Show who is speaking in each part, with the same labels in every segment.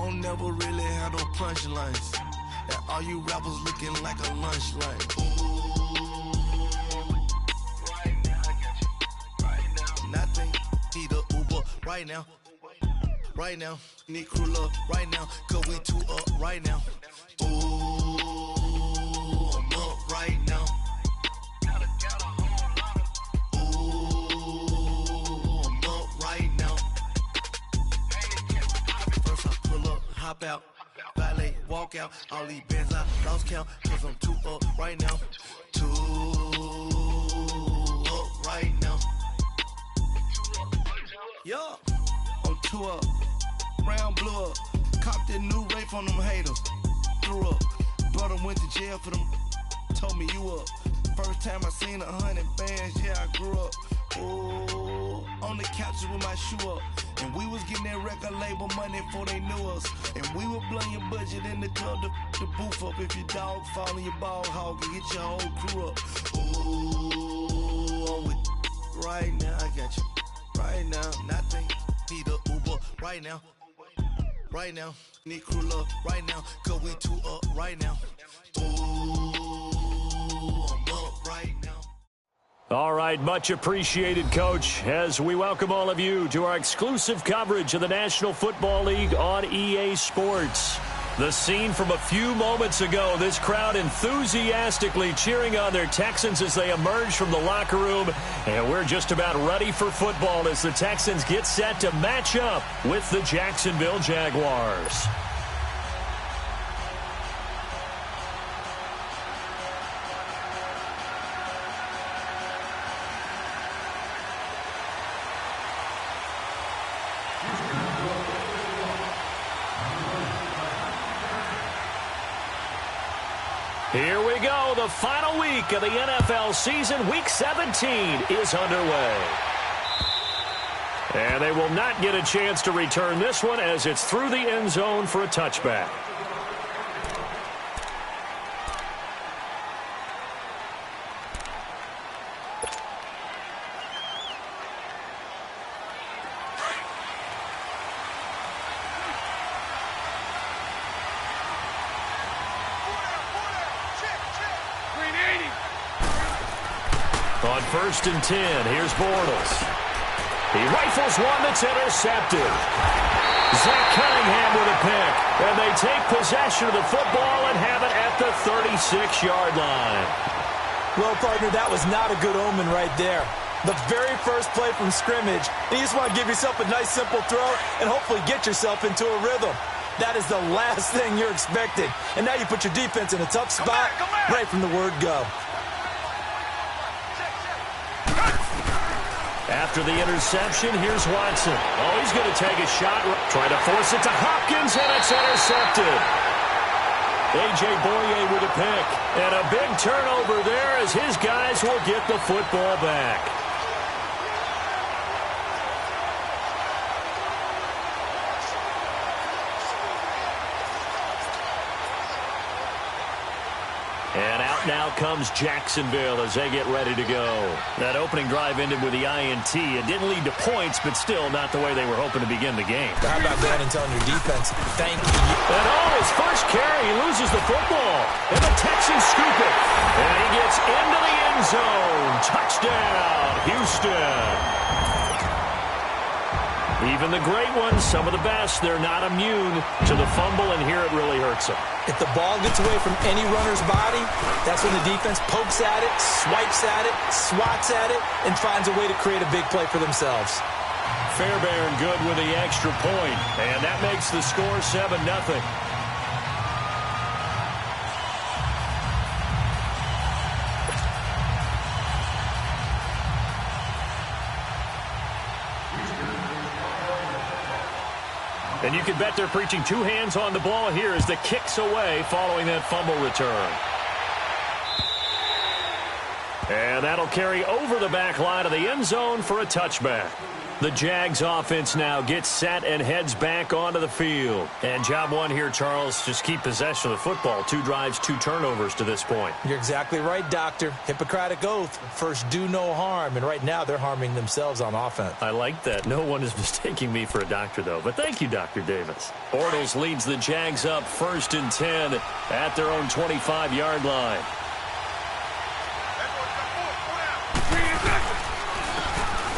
Speaker 1: don't never really have no punchlines. And all you rappers looking like a lunch line. Ooh, right now, I got you. Right now, nothing. Need a Uber right now. Right now, need crew love right now. Cause we two up right now. Ooh, I'm up right now. Ooh, I'm up right now. First I pull up, hop out. Valet, walk out, all these bands I lost count, cause I'm too up right now. Too up right now. Yeah, I'm too up. Brown blew up. Copped that new rape on them haters. Threw up. Brother went to jail for them. Told me you up. First time I seen 100 bands, yeah, I grew up. Ooh, on the couches with my shoe up. And we was getting that record label money before they knew us. And we would blow your budget in the club to boof up. If your dog fall in your ball hog and get your whole crew up. Ooh, I'm with right now, I got you. Right now, nothing. Need a Uber right now. Right now, need crew love right now. Cause we two up right now. Ooh, I'm up right now.
Speaker 2: All right, much appreciated, Coach, as we welcome all of you to our exclusive coverage of the National Football League on EA Sports. The scene from a few moments ago, this crowd enthusiastically cheering on their Texans as they emerge from the locker room. And we're just about ready for football as the Texans get set to match up with the Jacksonville Jaguars. Here we go. The final week of the NFL season. Week 17 is underway. And they will not get a chance to return this one as it's through the end zone for a touchback. On 1st and 10, here's Bortles. He rifles one that's intercepted. Zach Cunningham with a pick. And they take possession of the football and have it at the 36-yard line.
Speaker 3: Well, partner, that was not a good omen right there. The very first play from scrimmage, you just want to give yourself a nice, simple throw and hopefully get yourself into a rhythm. That is the last thing you're expecting. And now you put your defense in a tough spot right from the word go.
Speaker 2: After the interception, here's Watson. Oh, he's going to take a shot. Trying to force it to Hopkins, and it's intercepted. A.J. Boye with a pick. And a big turnover there as his guys will get the football back. And out now comes Jacksonville as they get ready to go. That opening drive ended with the INT. It didn't lead to points, but still not the way they were hoping to begin the game.
Speaker 3: How about going and telling your defense, thank you?
Speaker 2: And on his first carry, he loses the football. And the Texans scoop it. And he gets into the end zone. Touchdown, Houston. Even the great ones, some of the best, they're not immune to the fumble, and here it really hurts them.
Speaker 3: If the ball gets away from any runner's body, that's when the defense pokes at it, swipes at it, swats at it, and finds a way to create a big play for themselves.
Speaker 2: Fairbairn good with the extra point, and that makes the score 7-0. And you can bet they're preaching two hands on the ball here as the kick's away following that fumble return. And that'll carry over the back line of the end zone for a touchback. The Jags offense now gets set and heads back onto the field. And job one here, Charles, just keep possession of the football. 2 drives, 2 turnovers to this point.
Speaker 3: You're exactly right, Doctor. Hippocratic oath. First, do no harm. And right now, they're harming themselves on offense.
Speaker 2: I like that. No one is mistaking me for a doctor, though. But thank you, Dr. Davis. Bortles leads the Jags up 1st and 10 at their own 25-yard line.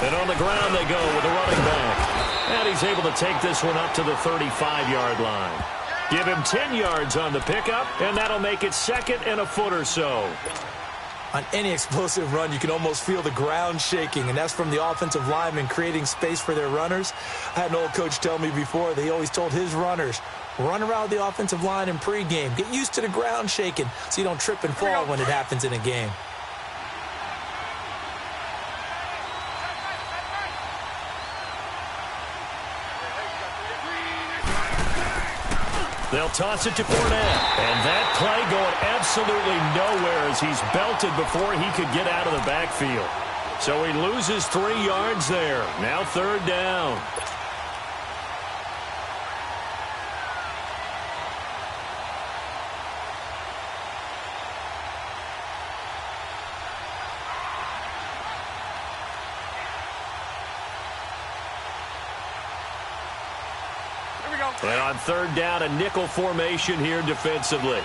Speaker 2: And on the ground they go with a running back. And he's able to take this one up to the 35-yard line. Give him 10 yards on the pickup, and that'll make it 2nd and a foot or so.
Speaker 3: On any explosive run, you can almost feel the ground shaking, and that's from the offensive linemen creating space for their runners. I had an old coach tell me before, they always told his runners, run around the offensive line in pregame. Get used to the ground shaking so you don't trip and fall when it happens in a game.
Speaker 2: They'll toss it to Fournette. And that play going absolutely nowhere as he's belted before he could get out of the backfield. So he loses 3 yards there. Now 3rd down. And on 3rd down, a nickel formation here defensively.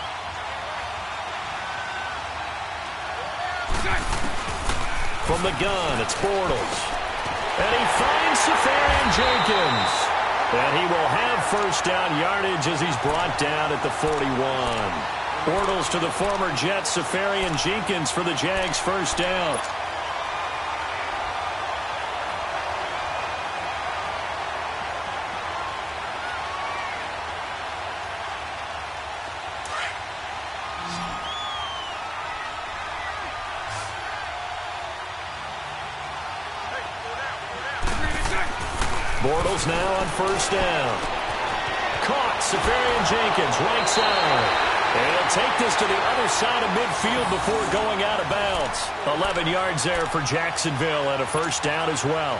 Speaker 2: From the gun, it's Bortles. And he finds Safarian Jenkins. And he will have 1st down yardage as he's brought down at the 41. Bortles to the former Jet, Safarian Jenkins for the Jags' 1st down. Bortles now on 1st down. Caught, Safarian Jenkins, right side. And he'll take this to the other side of midfield before going out of bounds. 11 yards there for Jacksonville and a 1st down as well.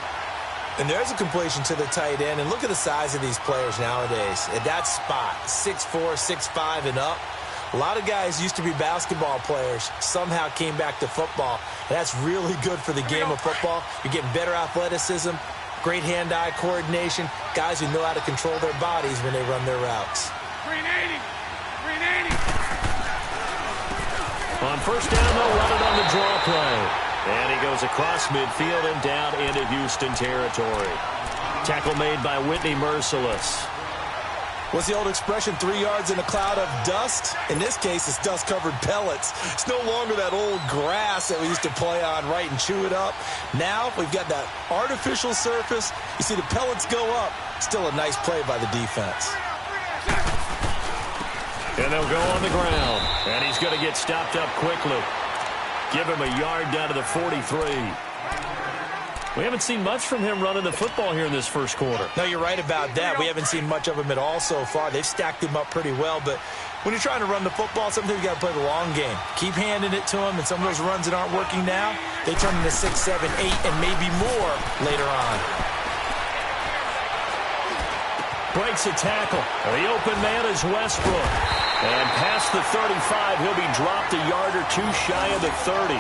Speaker 3: And there's a completion to the tight end. And look at the size of these players nowadays. At that spot, 6'4", 6'5", and up. A lot of guys used to be basketball players, somehow came back to football. And that's really good for the game of football. You're getting better athleticism. Great hand-eye coordination. Guys who know how to control their bodies when they run their routes.
Speaker 4: 380.
Speaker 2: On 1st down, they'll run it on the draw play. And he goes across midfield and down into Houston territory. Tackle made by Whitney Merciless.
Speaker 3: What's the old expression, 3 yards in a cloud of dust? In this case, it's dust-covered pellets. It's no longer that old grass that we used to play on, right, and chew it up. Now we've got that artificial surface. You see the pellets go up. Still a nice play by the defense.
Speaker 2: And they'll go on the ground. And he's going to get stopped up quickly. Give him a yard down to the 43. We haven't seen much from him running the football here in this 1st quarter.
Speaker 3: No, you're right about that. We haven't seen much of him at all so far. They've stacked him up pretty well, but when you're trying to run the football, sometimes you got to play the long game. Keep handing it to him, and some of those runs that aren't working now, they turn into 6, 7, 8, and maybe more later on.
Speaker 2: Breaks a tackle. The open man is Westbrook. And past the 35, he'll be dropped a yard or 2 shy of the 30.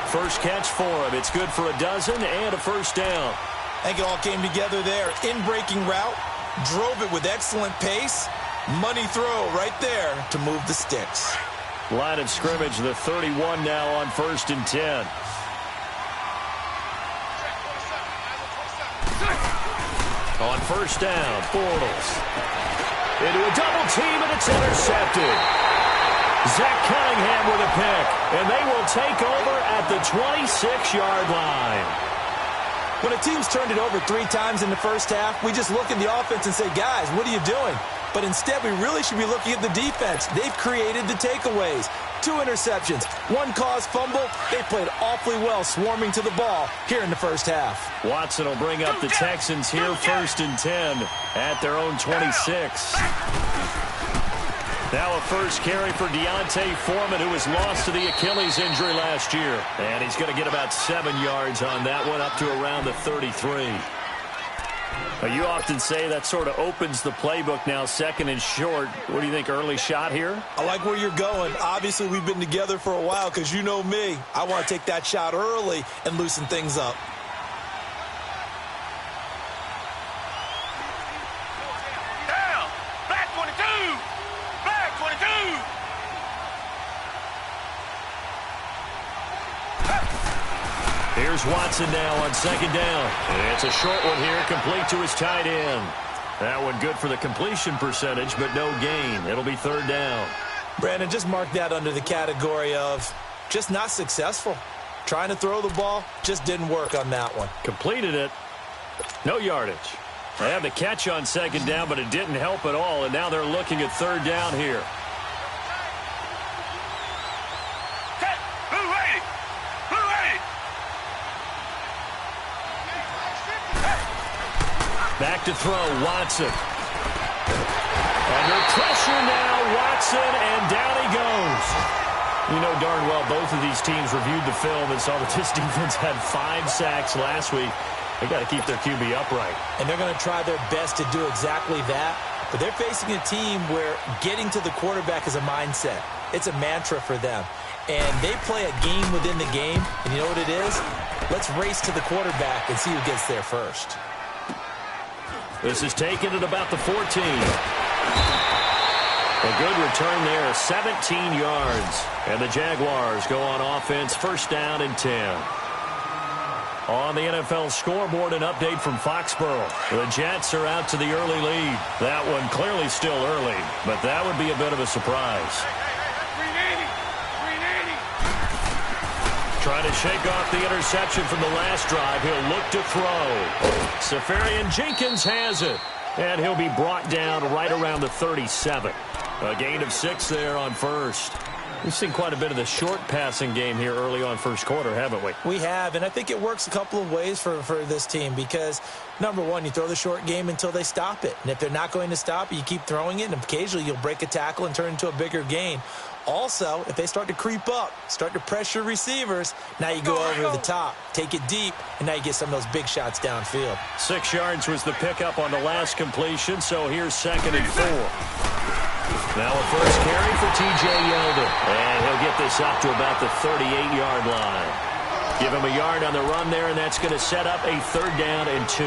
Speaker 2: First catch for him. It's good for a dozen and a 1st down.
Speaker 3: I think it all came together there. In-breaking route, drove it with excellent pace. Money throw right there to move the sticks.
Speaker 2: Line of scrimmage, the 31 now on 1st and 10. On 1st down, Bortles. Into a double team, and it's intercepted. Zach Cunningham with a pick, and they will take over at the 26-yard line.
Speaker 3: When a team's turned it over 3 times in the 1st half, we just look at the offense and say, guys, what are you doing? But instead, we really should be looking at the defense. They've created the takeaways. 2 interceptions, 1 caused fumble. They played awfully well swarming to the ball here in the 1st half.
Speaker 2: Watson will bring up the Texans here 1st and 10 at their own 26. Now a first carry for Deontay Foreman, who was lost to the Achilles injury last year. And he's going to get about 7 yards on that one, up to around the 33. Now, you often say that sort of opens the playbook now, second and short. What do you think, early shot here?
Speaker 3: I like where you're going. Obviously, we've been together for a while because you know me. I want to take that shot early and loosen things up.
Speaker 2: Here's Watson now on second down. It's a short one here, complete to his tight end. That one good for the completion percentage, but no gain. It'll be third down.
Speaker 3: Brandon, just mark that under the category of just not successful. Trying to throw the ball, just didn't work on that one.
Speaker 2: Completed it. No yardage. They had the catch on second down, but it didn't help at all, and now they're looking at third down here. Back to throw, Watson. Under pressure now, Watson, and down he goes. You know darn well both of these teams reviewed the film and saw that this defense had 5 sacks last week. They got to keep their QB upright.
Speaker 3: And they're going to try their best to do exactly that. But they're facing a team where getting to the quarterback is a mindset. It's a mantra for them. And they play a game within the game. And you know what it is? Let's race to the quarterback and see who gets there first.
Speaker 2: This is taken at about the 14. A good return there, 17 yards. And the Jaguars go on offense, first down and 10. On the NFL scoreboard, an update from Foxborough. The Jets are out to the early lead. That one clearly still early, but that would be a bit of a surprise. Trying to shake off the interception from the last drive. He'll look to throw. Safarian Jenkins has it. And he'll be brought down right around the 37. A gain of 6 there on first. We've seen quite a bit of the short passing game here early on first quarter, haven't we?
Speaker 3: We have, and I think it works a couple of ways for this team because, number one, you throw the short game until they stop it. And if they're not going to stop it, you keep throwing it, and occasionally you'll break a tackle and turn into a bigger gain. Also, if they start to creep up, start to pressure receivers, now you go over the top, take it deep, and now you get some of those big shots downfield.
Speaker 2: 6 yards was the pickup on the last completion, so here's second and 4. Now a first carry for T.J. Yeldon, and he'll get this up to about the 38-yard line. Give him a yard on the run there, and that's going to set up a third down and 2.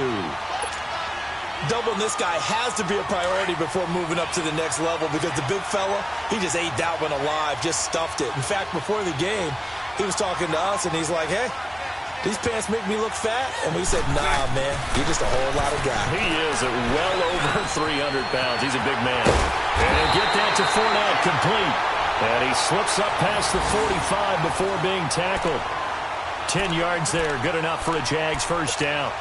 Speaker 3: Doubling this guy has to be a priority before moving up to the next level because the big fella, he just ate that one alive, just stuffed it. In fact, before the game, he was talking to us, and he's like, hey, these pants make me look fat? And we said, nah, man, you're just a whole lot of guy.
Speaker 2: He is at well over 300 pounds. He's a big man. And he'll get that to Fournette, complete. And he slips up past the 45 before being tackled. 10 yards there, good enough for a Jags first down.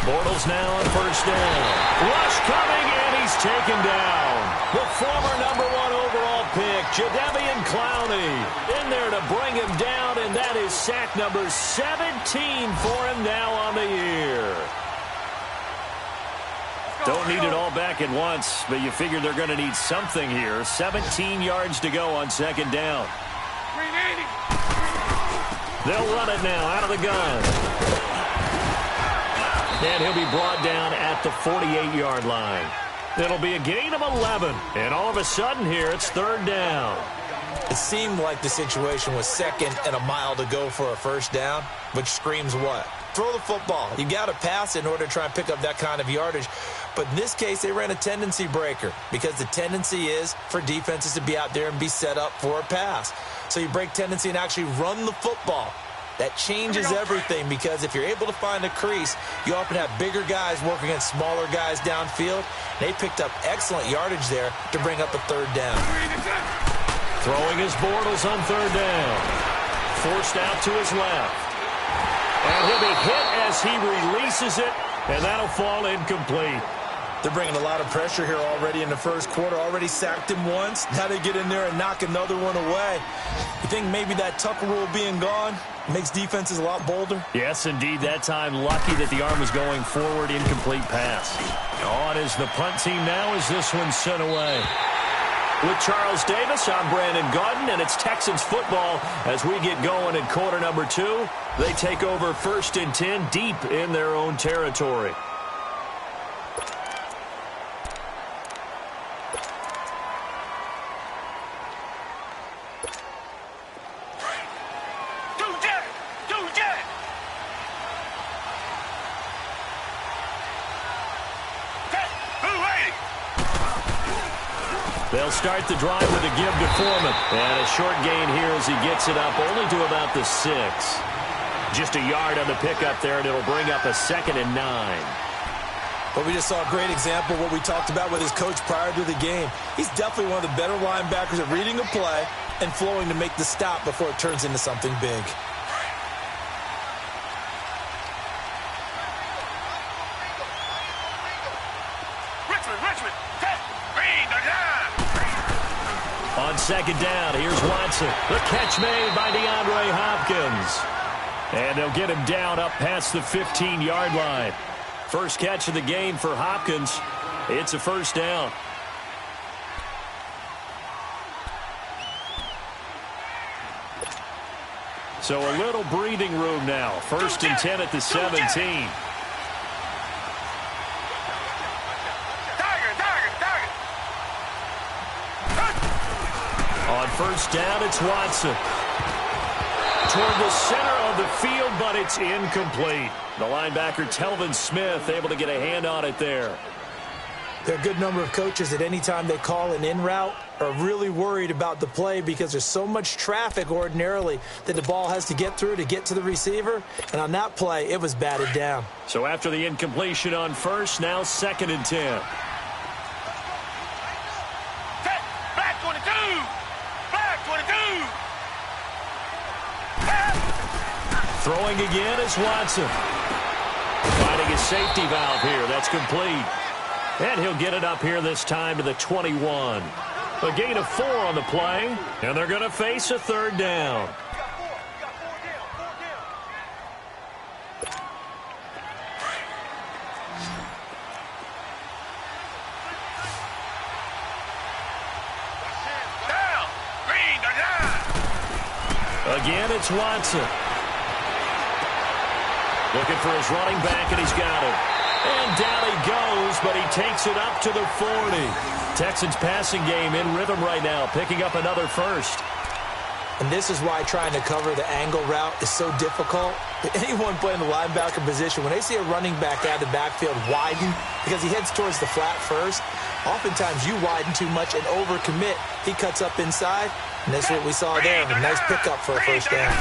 Speaker 2: Bortles now on first down. Rush coming, and he's taken down. The former number 1 overall pick, Jadeveon Clowney, in there to bring him down, and that is sack number 17 for him now on the year. Don't need it all back at once, but you figure they're going to need something here. 17 yards to go on second down. They'll run it now out of the gun. And he'll be brought down at the 48-yard line. It'll be a gain of 11. And all of a sudden here, it's third down.
Speaker 3: It seemed like the situation was second and a mile to go for a first down, which screams what? Throw the football. You got to pass in order to try and pick up that kind of yardage. But in this case, they ran a tendency breaker because the tendency is for defenses to be out there and be set up for a pass. So you break tendency and actually run the football. That changes everything because if you're able to find a crease, you often have bigger guys working against smaller guys downfield. They picked up excellent yardage there to bring up a third down.
Speaker 2: Throwing his Bortles on third down. Forced out to his left. And he'll be hit as he releases it, and that'll fall incomplete.
Speaker 3: They're bringing a lot of pressure here already in the first quarter. Already sacked him once. Now they get in there and knock another one away. You think maybe that Tucker rule being gone makes defenses a lot bolder?
Speaker 2: Yes, indeed. That time, lucky that the arm was going forward. Incomplete pass. On is the punt team now as this one's sent away. With Charles Davis, I'm Brandon Gaudin, and it's Texans football as we get going in quarter number 2. They take over 1st and 10 deep in their own territory. They'll start the drive with a give to Foreman. And a short gain here as he gets it up only to about the 6. Just a yard on the pickup there, and it'll bring up a 2nd and 9.
Speaker 3: But we just saw a great example of what we talked about with his coach prior to the game. He's definitely one of the better linebackers at reading a play and flowing to make the stop before it turns into something big.
Speaker 2: On 2nd down, here's Watson. The catch made by DeAndre Hopkins. And they'll get him down up past the 15-yard line. First catch of the game for Hopkins. It's a 1st down. So a little breathing room now. 1st and 10 at the 17. On 1st down, it's Watson. Toward the center of the field, but it's incomplete. The linebacker, Telvin Smith, able to get a hand on it there.
Speaker 3: There are a good number of coaches at any time they call an in route are really worried about the play because there's so much traffic ordinarily that the ball has to get through to get to the receiver. And on that play, it was batted down.
Speaker 2: So after the incompletion on 1st, now 2nd and 10.
Speaker 4: Black 22! Black 22!
Speaker 2: Throwing again is Watson. Finding a safety valve here. That's complete. And he'll get it up here this time to the 21. A gain of 4 on the play. And they're going to face a 3rd down.
Speaker 4: Down! Green, down!
Speaker 2: Again, it's Watson. Looking for his running back, and he's got it. And down he goes, but he takes it up to the 40. Texans passing game in rhythm right now, picking up another 1st.
Speaker 3: And this is why trying to cover the angle route is so difficult. Anyone playing the linebacker position, when they see a running back out of the backfield widen because he heads towards the flat first, oftentimes you widen too much and overcommit. He cuts up inside, and that's what we saw there. A nice pickup for a 1st down.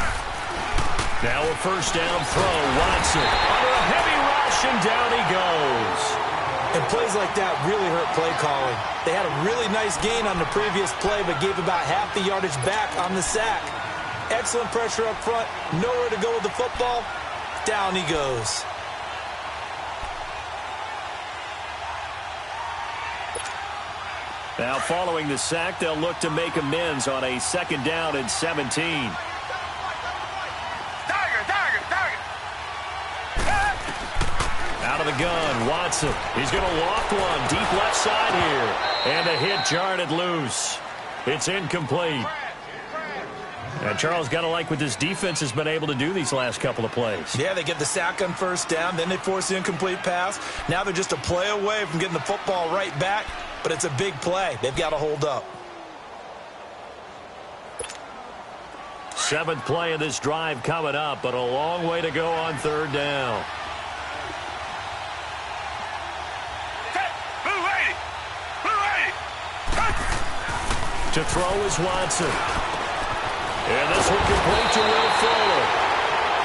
Speaker 2: Now a 1st down throw. Watson under a heavy rush, and down he goes.
Speaker 3: And plays like that really hurt play calling. They had a really nice gain on the previous play, but gave about half the yardage back on the sack. Excellent pressure up front. Nowhere to go with the football. Down he goes.
Speaker 2: Now following the sack, they'll look to make amends on a 2nd down and 17. Out of the gun, Watson. He's going to loft one deep left side here. And a hit jarred loose. It's incomplete. And Charles, got to like what this defense has been able to do these last couple of plays.
Speaker 3: Yeah, they get the sack on 1st down, then they force the incomplete pass. Now they're just a play away from getting the football right back, but it's a big play. They've got to hold up.
Speaker 2: 7th play of this drive coming up, but a long way to go on 3rd down. To throw is Watson. And this one complete to Will Fuller.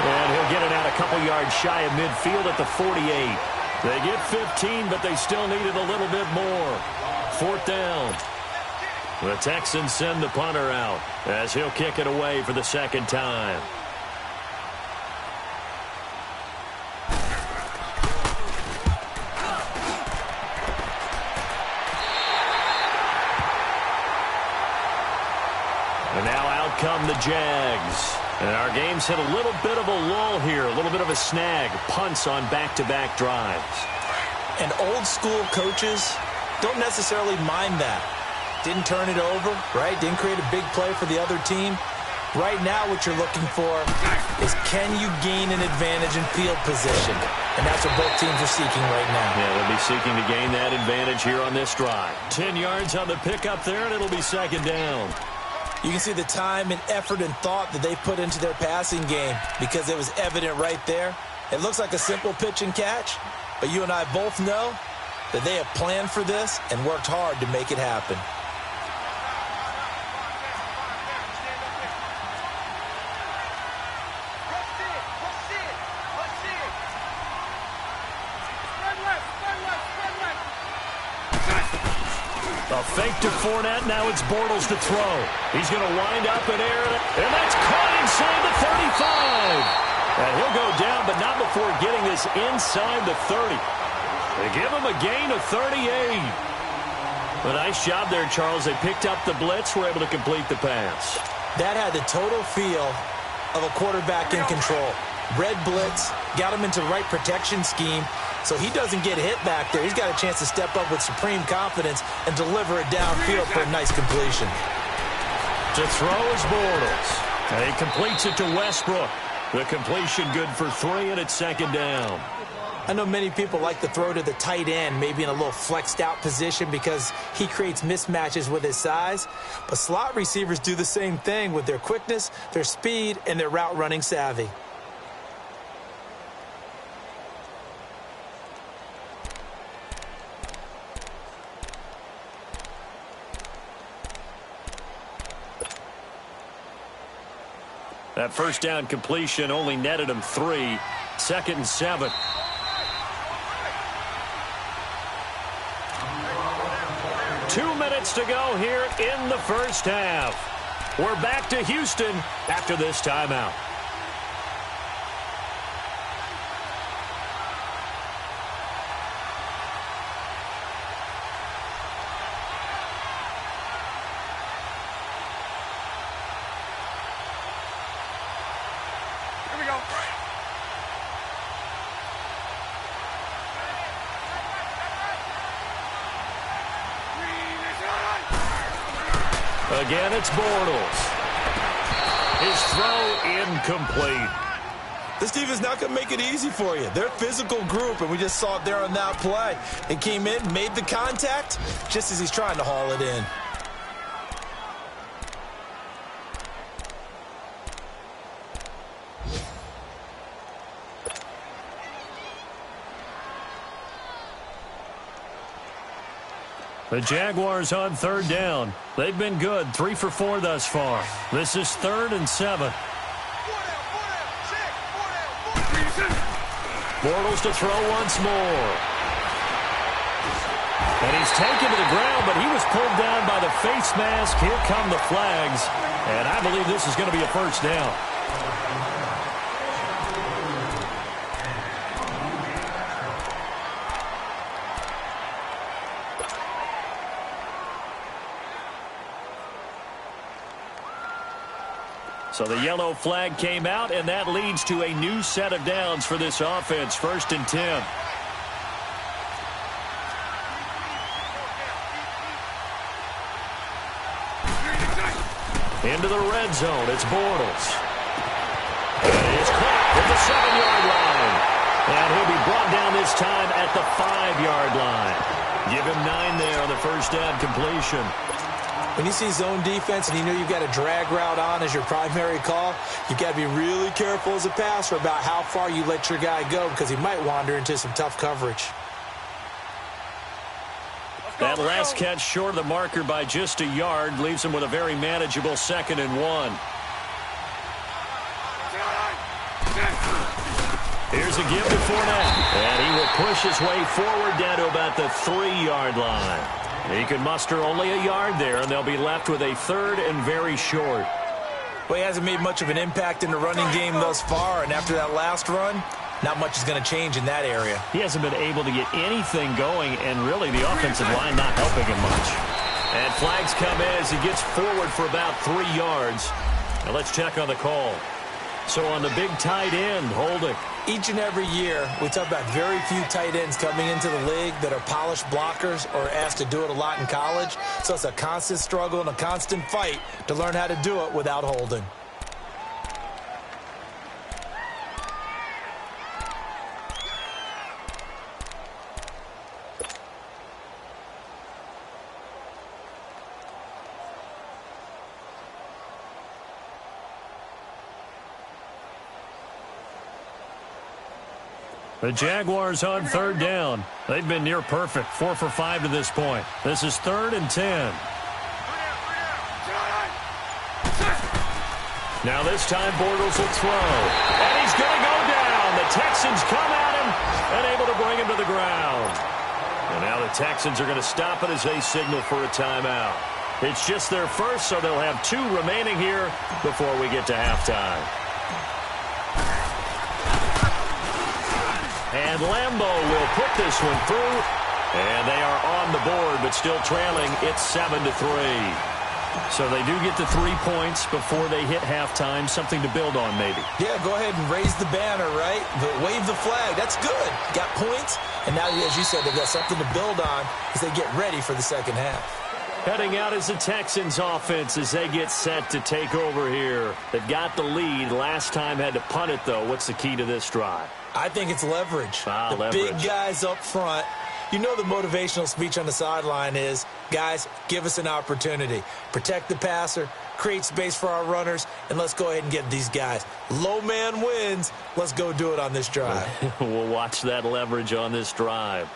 Speaker 2: And he'll get it out a couple yards shy of midfield at the 48. They get 15, but they still needed a little bit more. 4th down. The Texans send the punter out as he'll kick it away for the 2nd time. And now out come the Jags. And our game's hit a little bit of a lull here, a little bit of a snag. Punts on back-to-back drives.
Speaker 3: And old-school coaches don't necessarily mind that. Didn't turn it over, right? Didn't create a big play for the other team. Right now what you're looking for is, can you gain an advantage in field position? And that's what both teams are seeking right now.
Speaker 2: Yeah, they'll be seeking to gain that advantage here on this drive. 10 yards on the pickup there, and it'll be second down.
Speaker 3: You can see the time and effort and thought that they put into their passing game because it was evident right there. It looks like a simple pitch and catch, but you and I both know that they have planned for this and worked hard to make it happen.
Speaker 2: A fake to Fournette. Now it's Bortles to throw. He's going to wind up in air, and that's caught inside the 35. And he'll go down, but not before getting this inside the 30. They give him a gain of 38. A nice job there, Charles. They picked up the blitz, were able to complete the pass.
Speaker 3: That had the total feel of a quarterback in control. Red blitz, got him into the right protection scheme, so he doesn't get hit back there. He's got a chance to step up with supreme confidence and deliver it downfield for a nice completion.
Speaker 2: To throw is Bortles. And he completes it to Westbrook. The completion good for 3, and it's second down.
Speaker 3: I know many people like to throw to the tight end, maybe in a little flexed out position because he creates mismatches with his size. But slot receivers do the same thing with their quickness, their speed, and their route running savvy.
Speaker 2: That first down completion only netted him 3. Second and 7. Two minutes to go here in the first half. We're back to Houston after this timeout. Again, it's Bortles. His throw incomplete.
Speaker 3: This defense not going to make it easy for you. They're a physical group, and we just saw it there on that play. It came in, made the contact, just as he's trying to haul it in.
Speaker 2: The Jaguars on third down. They've been good, 3 for 4 thus far. This is 3rd and 7. Bortles to throw once more. And he's taken to the ground, but he was pulled down by the face mask. Here come the flags. And I believe this is going to be a first down. So the yellow flag came out, and that leads to a new set of downs for this offense. 1st and 10. Into the red zone. It's Bortles. And he's caught at the 7-yard line. And he'll be brought down this time at the 5-yard line. Give him 9 there on the first down completion.
Speaker 3: When you see zone defense and you know you've got a drag route on as your primary call, you've got to be really careful as a passer about how far you let your guy go because he might wander into some tough coverage.
Speaker 2: That last catch short of the marker by just a yard leaves him with a very manageable 2nd and 1. Here's a give to Fournette. And he will push his way forward down to about the 3-yard line. He can muster only a yard there, and they'll be left with a 3rd and very short.
Speaker 3: Well, he hasn't made much of an impact in the running game thus far, and after that last run, not much is going to change in that area.
Speaker 2: He hasn't been able to get anything going, and really the offensive line not helping him much. And flags come in as he gets forward for about 3 yards. Now let's check on the call. So on the big tight end, holding.
Speaker 3: Each and every year, we talk about very few tight ends coming into the league that are polished blockers or asked to do it a lot in college. So it's a constant struggle and a constant fight to learn how to do it without holding.
Speaker 2: The Jaguars on 3rd down. They've been near perfect, 4 for 5 to this point. This is 3rd and 10. Now this time Bortles will throw. And he's going to go down. The Texans come at him and able to bring him to the ground. And now the Texans are going to stop it as they signal for a timeout. It's just their first, so they'll have 2 remaining here before we get to halftime. And Lambeau will put this one through. And they are on the board, but still trailing. It's 7-3. So they do get the 3 points before they hit halftime. Something to build on, maybe.
Speaker 3: Yeah, go ahead and raise the banner, right? But wave the flag. That's good. Got points. And now, as you said, they've got something to build on as they get ready for the second half.
Speaker 2: Heading out is the Texans offense as they get set to take over here. They've got the lead. Last time had to punt it, though. What's the key to this drive?
Speaker 3: I think it's leverage.
Speaker 2: Leverage.
Speaker 3: Big guys up front. You know the motivational speech on the sideline is, guys, give us an opportunity. Protect the passer, create space for our runners, and let's go ahead and get these guys. Low man wins. Let's go do it on this drive.
Speaker 2: We'll watch that leverage on this drive.